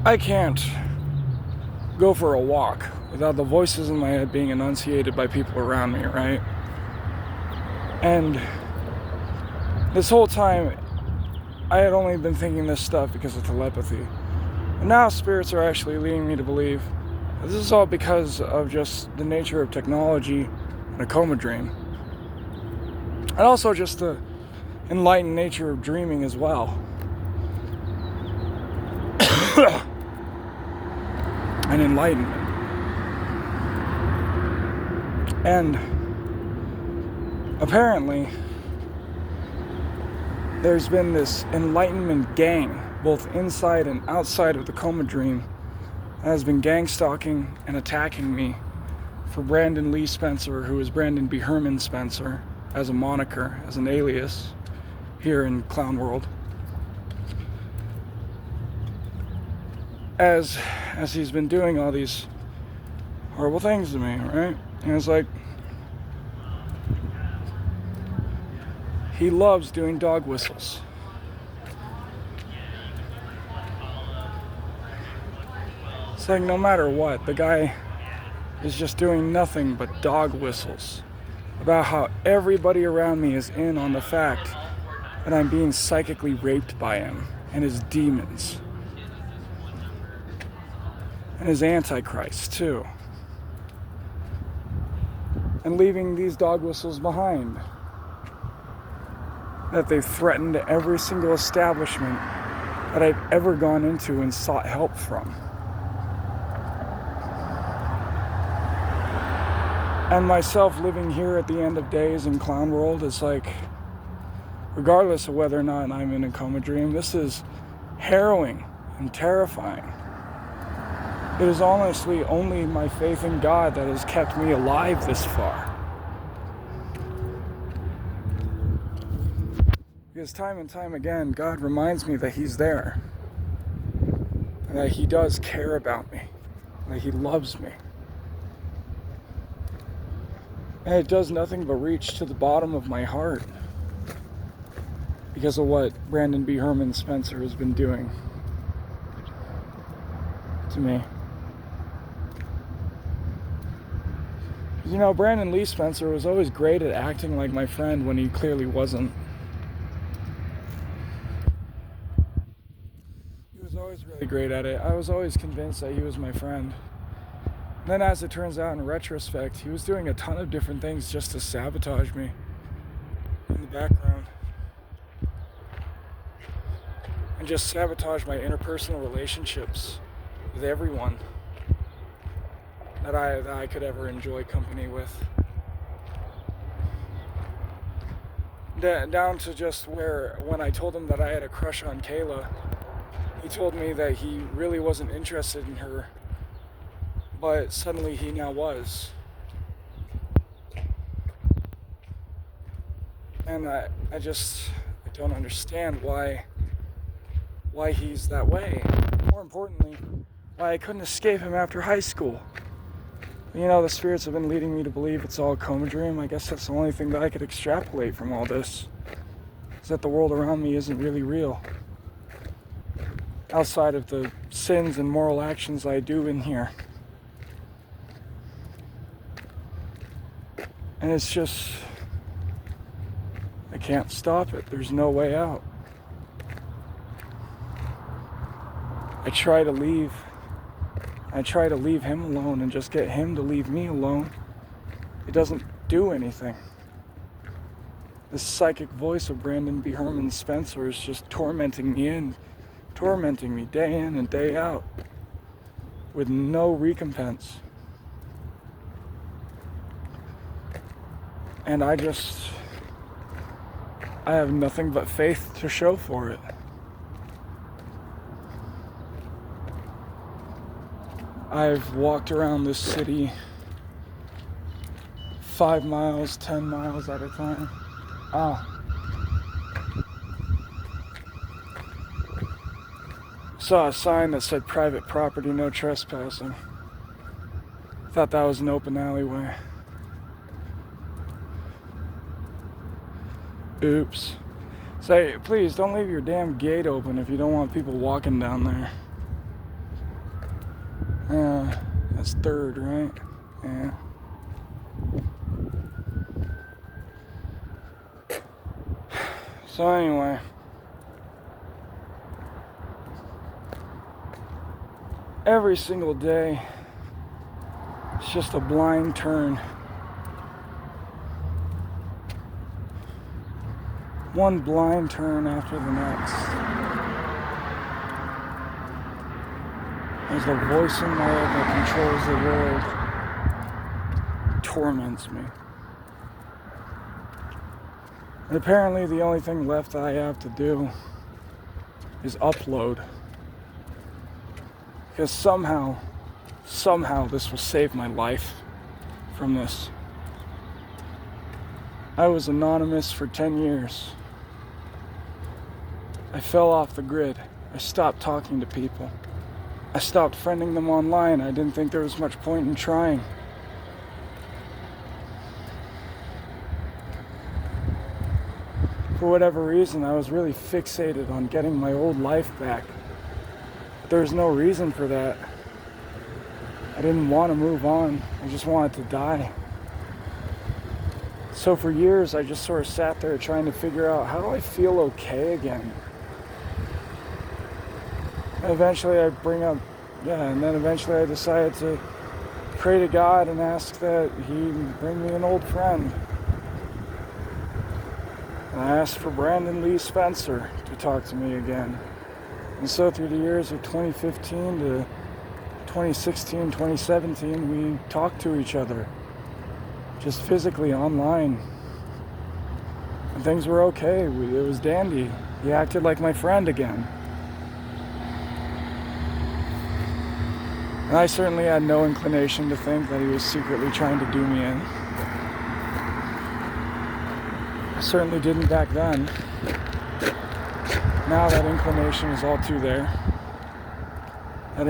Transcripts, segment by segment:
I can't go for a walk without the voices in my head being enunciated by people around me, right? And this whole time, I had only been thinking this stuff because of telepathy. And now spirits are actually leading me to believe that this is all because of just the nature of technology and a coma dream. And also just the enlightened nature of dreaming as well. And enlightenment. And apparently, there's been this enlightenment gang, both inside and outside of the coma dream, that has been gang stalking and attacking me for Brandon Lee Spencer, who is Brandon B. Herman Spencer, as a moniker, as an alias, here in Clown World. As he's been doing all these horrible things to me, right? And it's like, he loves doing dog whistles. It's like no matter what, the guy is just doing nothing but dog whistles about how everybody around me is in on the fact that I'm being psychically raped by him and his demons. And his Antichrist, too. And leaving these dog whistles behind. That they've threatened every single establishment that I've ever gone into and sought help from. And myself living here at the end of days in Clown World is like, regardless of whether or not I'm in a coma dream, this is harrowing and terrifying. It is honestly only my faith in God that has kept me alive this far. Because time and time again, God reminds me that He's there. And that He does care about me. And that He loves me. And it does nothing but reach to the bottom of my heart. Because of what Brandon B. Herman Spencer has been doing to me. You know, Brandon Lee Spencer was always great at acting like my friend when he clearly wasn't. He was always really great at it. I was always convinced that he was my friend. And then as it turns out in retrospect, he was doing a ton of different things just to sabotage me in the background. And just sabotage my interpersonal relationships with everyone that I could ever enjoy company with. Down to just where, when I told him that I had a crush on Kayla, he told me that he really wasn't interested in her, but suddenly he now was. And I don't understand why he's that way. More importantly, why I couldn't escape him after high school. You know, the spirits have been leading me to believe it's all a coma dream. I guess that's the only thing that I could extrapolate from all this, is that the world around me isn't really real. Outside of the sins and moral actions I do in here. And it's just, I can't stop it. There's no way out. I try to leave him alone and just get him to leave me alone. It doesn't do anything. This psychic voice of Brandon B. Herman Spencer is just tormenting me day in and day out, with no recompense. And I have nothing but faith to show for it. I've walked around this city 5 miles, 10 miles at a time. Saw a sign that said private property, no trespassing. Thought that was an open alleyway. Oops. Say, please don't leave your damn gate open if you don't want people walking down there. That's third, right? Yeah. So anyway, every single day, it's just a blind turn. One blind turn after the next. There's the voice in my head that controls the world, torments me. And apparently the only thing left that I have to do is upload. Because somehow this will save my life from this. I was anonymous for 10 years. I fell off the grid. I stopped talking to people. I stopped friending them online. I didn't think there was much point in trying. For whatever reason, I was really fixated on getting my old life back. There's no reason for that. I didn't want to move on. I just wanted to die. So for years, I just sort of sat there trying to figure out, how do I feel okay again? And eventually I eventually I decided to pray to God and ask that He bring me an old friend. And I asked for Brandon Lee Spencer to talk to me again. And so through the years of 2015 to 2016, 2017, we talked to each other, just physically online. And things were okay. It was dandy. He acted like my friend again. And I certainly had no inclination to think that he was secretly trying to do me in. I certainly didn't back then. Now that inclination is all too there. And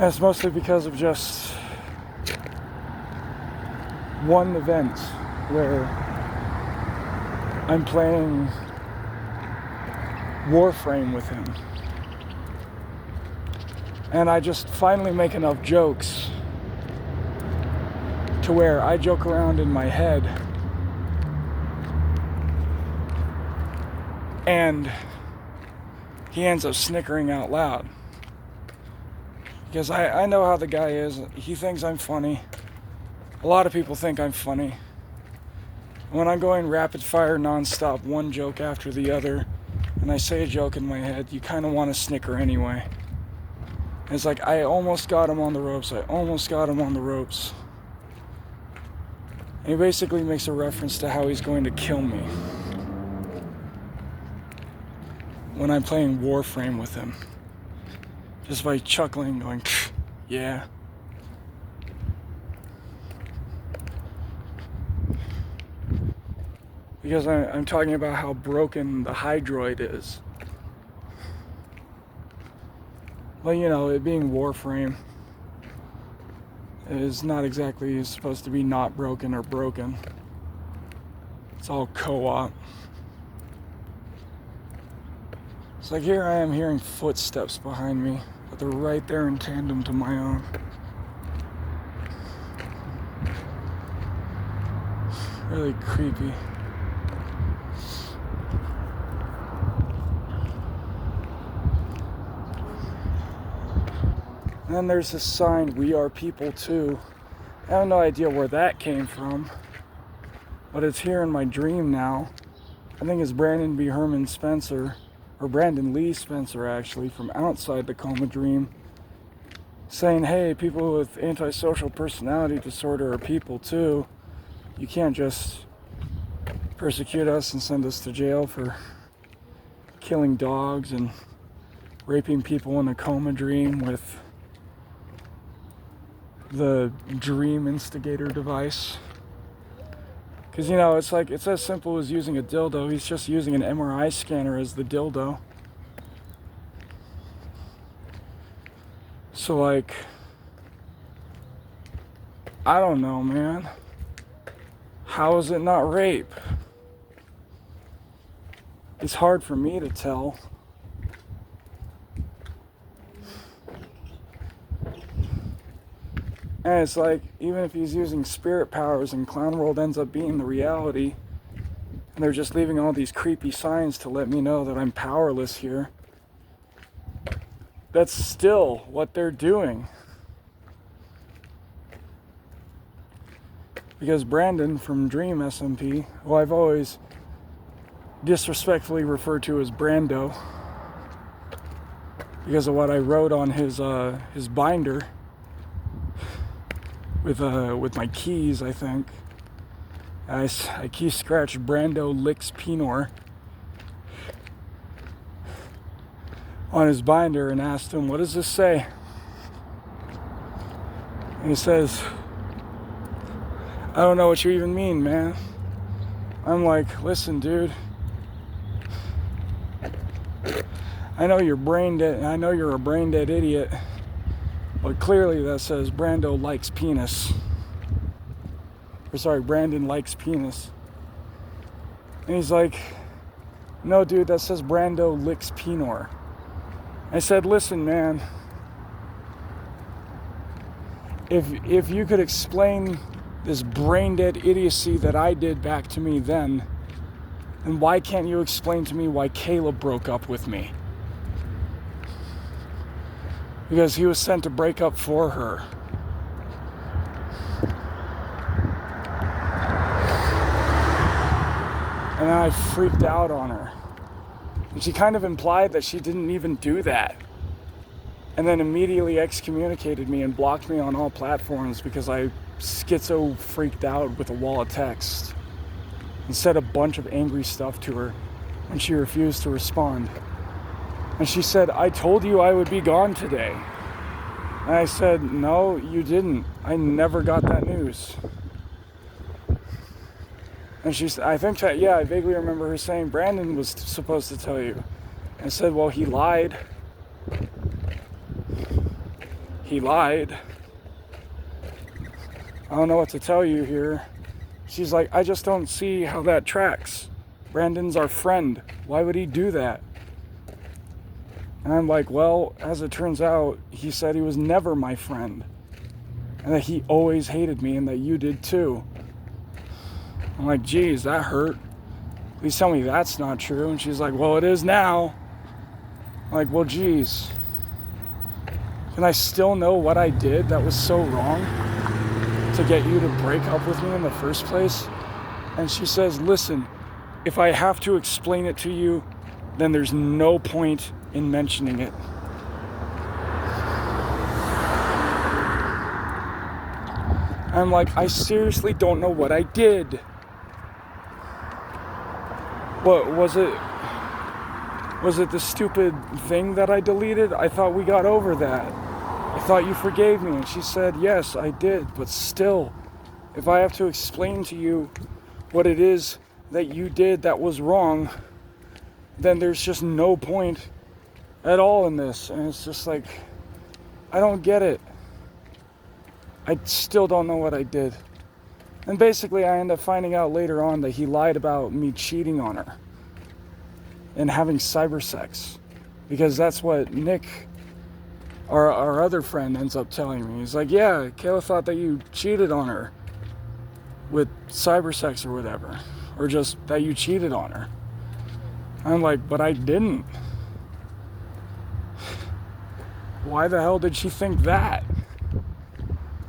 it's mostly because of just one event where I'm playing Warframe with him. And I just finally make enough jokes to where I joke around in my head and he ends up snickering out loud. Because I know how the guy is. He thinks I'm funny. A lot of people think I'm funny. When I'm going rapid fire nonstop, one joke after the other, and I say a joke in my head, you kind of want to snicker anyway. And it's like, I almost got him on the ropes. And he basically makes a reference to how he's going to kill me when I'm playing Warframe with him. Just by chuckling, going, yeah. Because I'm talking about how broken the Hydroid is. Well, you know, it being Warframe is not exactly supposed to be not broken or broken. It's all co-op. It's like here I am hearing footsteps behind me, but they're right there in tandem to my own. Really creepy. And then there's this sign, "We are people too." I have no idea where that came from, but it's here in my dream now. I think it's Brandon B. Herman Spencer, or Brandon Lee Spencer actually, from outside the Coma dream, saying, hey, people with antisocial personality disorder are people too. You can't just persecute us and send us to jail for killing dogs and raping people in a coma dream with the dream instigator device. Because, you know, it's like, it's as simple as using a dildo. He's just using an MRI scanner as the dildo. So, like, I don't know, man. How is it not rape? it's hard for me to tell. And it's like, even if he's using spirit powers and Clown World ends up being the reality, and they're just leaving all these creepy signs to let me know that I'm powerless here, that's still what they're doing. Because Brandon from Dream SMP, who I've always disrespectfully referred to as Brando, because of what I wrote on his binder with my keys, I think. I key scratched Brando licks Pinor on his binder and asked him, what does this say? And he says, I don't know what you even mean, man. I'm like, listen, dude. I know you're brain dead. I know you're a brain dead idiot. But clearly that says Brando likes penis. Or sorry, Brandon likes penis. And he's like, no, dude, that says Brando licks Pinor. I said, listen, man. If you could explain this brain dead idiocy that I did back to me then why can't you explain to me why Caleb broke up with me? Because he was sent to break up for her. And then I freaked out on her. And she kind of implied that she didn't even do that. And then immediately excommunicated me and blocked me on all platforms because I schizo freaked out with a wall of text and said a bunch of angry stuff to her when she refused to respond. And she said, I told you I would be gone today. And I said, no, you didn't. I never got that news. And she said, I think that, yeah, I vaguely remember her saying, Brandon was supposed to tell you. And I said, well, he lied. He lied. I don't know what to tell you here. She's like, I just don't see how that tracks. Brandon's our friend. Why would he do that? And I'm like, well, as it turns out, he said he was never my friend. And that he always hated me and that you did too. I'm like, geez, that hurt. Please tell me that's not true. And she's like, well, it is now. I'm like, well, geez. Can I still know what I did that was so wrong to get you to break up with me in the first place? And she says, listen, if I have to explain it to you, then there's no point in mentioning it. I'm like, I seriously don't know what I did. What was it? Was it the stupid thing that I deleted? I thought we got over that. I thought you forgave me. And she said, yes, I did. But still, if I have to explain to you what it is that you did that was wrong, then there's just no point at all in this. And it's just like, I don't get it. I still don't know what I did. And basically, I end up finding out later on that he lied about me cheating on her and having cyber sex. Because that's what Nick, our other friend, ends up telling me. He's like, yeah, Kayla thought that you cheated on her with cyber sex or whatever. Or just that you cheated on her. I'm like, but I didn't. Why the hell did she think that?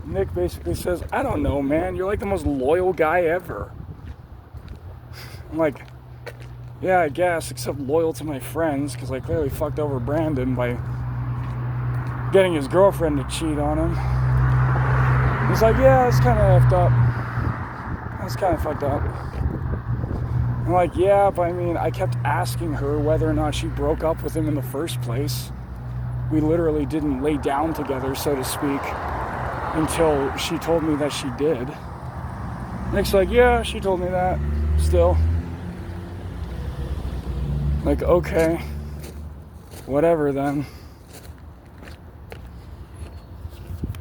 Nick basically says, I don't know, man. You're like the most loyal guy ever. I'm like, yeah, I guess, except loyal to my friends, because I clearly fucked over Brandon by getting his girlfriend to cheat on him. He's like, yeah, that's kind of effed up. That's kind of fucked up. I'm like, yeah, but I mean, I kept asking her whether or not she broke up with him in the first place. We literally didn't lay down together, so to speak, until she told me that she did. Nick's like, yeah, she told me that. Still. Like, okay. Whatever then.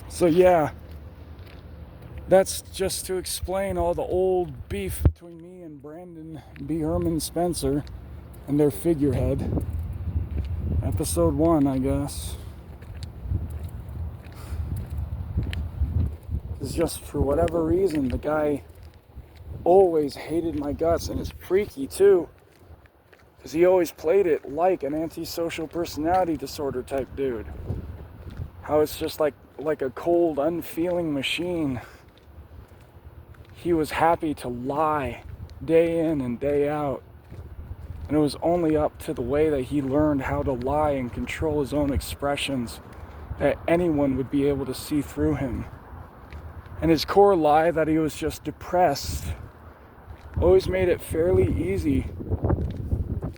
So yeah. That's just to explain all the old beef between me and Brandon B. Herman Spencer. and their figurehead. Episode 1, I guess. It's just for whatever reason, the guy always hated my guts, and it's freaky too, because he always played it like an antisocial personality disorder type dude. How it's just like a cold, unfeeling machine. He was happy to lie day in and day out. And it was only up to the way that he learned how to lie and control his own expressions that anyone would be able to see through him. And his core lie that he was just depressed always made it fairly easy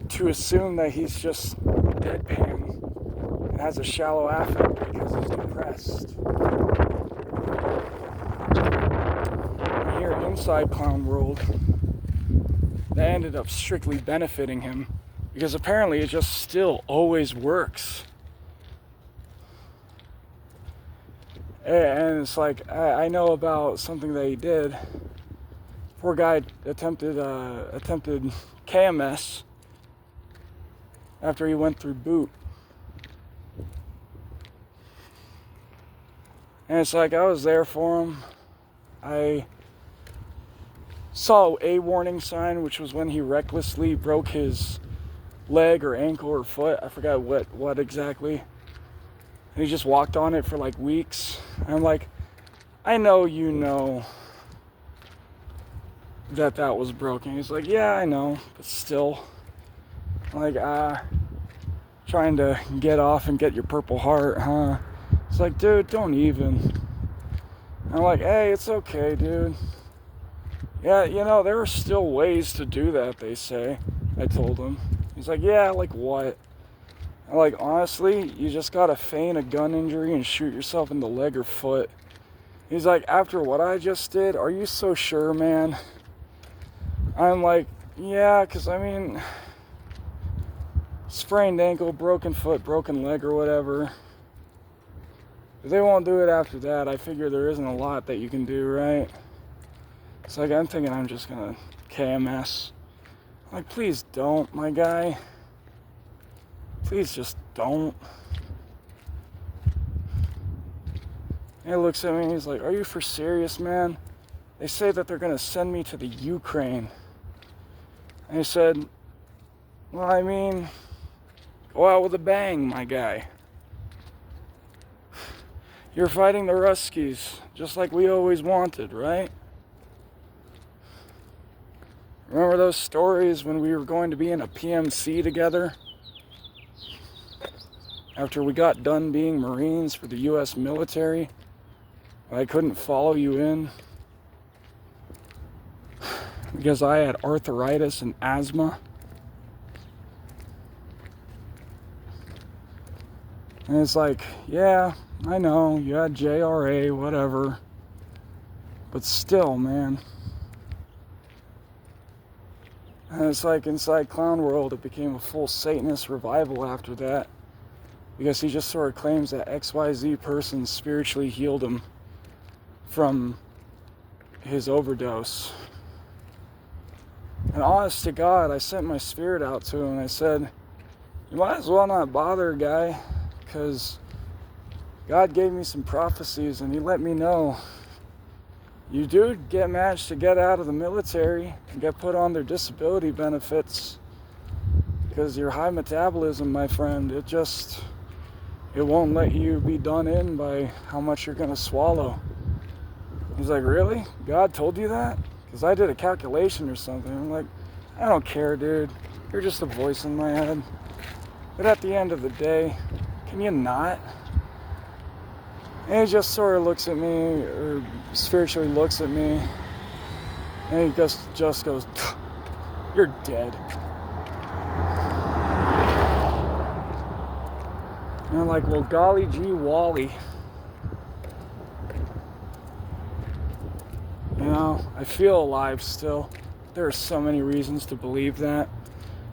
to assume that he's just deadpan and has a shallow affect because he's depressed. And here inside Clown World, that ended up strictly benefiting him, because apparently it just still always works. And it's like, I know about something that he did. Poor guy attempted KMS after he went through boot. And it's like, I was there for him. I saw a warning sign, which was when he recklessly broke his leg or ankle or foot. I forgot what exactly. And he just walked on it for like weeks. And I'm like, I know you know that was broken. He's like, yeah, I know, but still. I'm like, trying to get off and get your Purple Heart, huh? It's like, dude, don't even. I'm like, hey, it's okay, dude. Yeah, you know, there are still ways to do that, they say. I told him. He's like, yeah, like what? I'm like, honestly, you just gotta feign a gun injury and shoot yourself in the leg or foot. He's like, after what I just did, are you so sure, man? I'm like, yeah, because I mean, sprained ankle, broken foot, broken leg, or whatever. If they won't do it after that, I figure there isn't a lot that you can do, right? It's like, I'm thinking I'm just gonna KMS. I'm like, please don't, my guy. Please just don't. And he looks at me and he's like, are you for serious, man? They say that they're gonna send me to the Ukraine. And I said, well, I mean, go out with a bang, my guy. You're fighting the Ruskies, just like we always wanted, right? Remember those stories when we were going to be in a PMC together? After we got done being Marines for the U.S. military, I couldn't follow you in because I had arthritis and asthma. And it's like, yeah, I know, you had JRA, whatever. But still, man. And it's like inside Clown World, it became a full Satanist revival after that. Because he just sort of claims that XYZ person spiritually healed him from his overdose. And honest to God, I sent my spirit out to him and I said, you might as well not bother, guy, because God gave me some prophecies and he let me know you do manage to get out of the military and get put on their disability benefits because your high metabolism, my friend, it won't let you be done in by how much you're going to swallow. He's like, really? God told you that? Because I did a calculation or something. I'm like, I don't care, dude. You're just a voice in my head. But at the end of the day, can you not? And he just sort of looks at me, or spiritually looks at me, and he just goes, you're dead. And I'm like, well, golly gee Wally. You know, I feel alive still. There are so many reasons to believe that.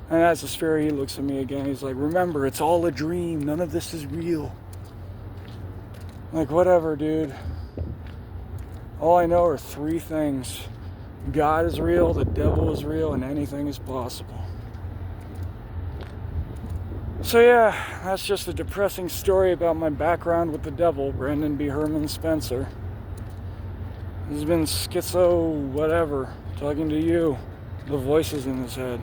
And as the spirit, he looks at me again. He's like, remember, it's all a dream. None of this is real. I'm like, whatever, dude. All I know are 3 things. God is real, the devil is real, and anything is possible. So yeah, that's just a depressing story about my background with the devil, Brandon B. Herman Spencer. This has been Schizo whatever, talking to you, the voices in his head.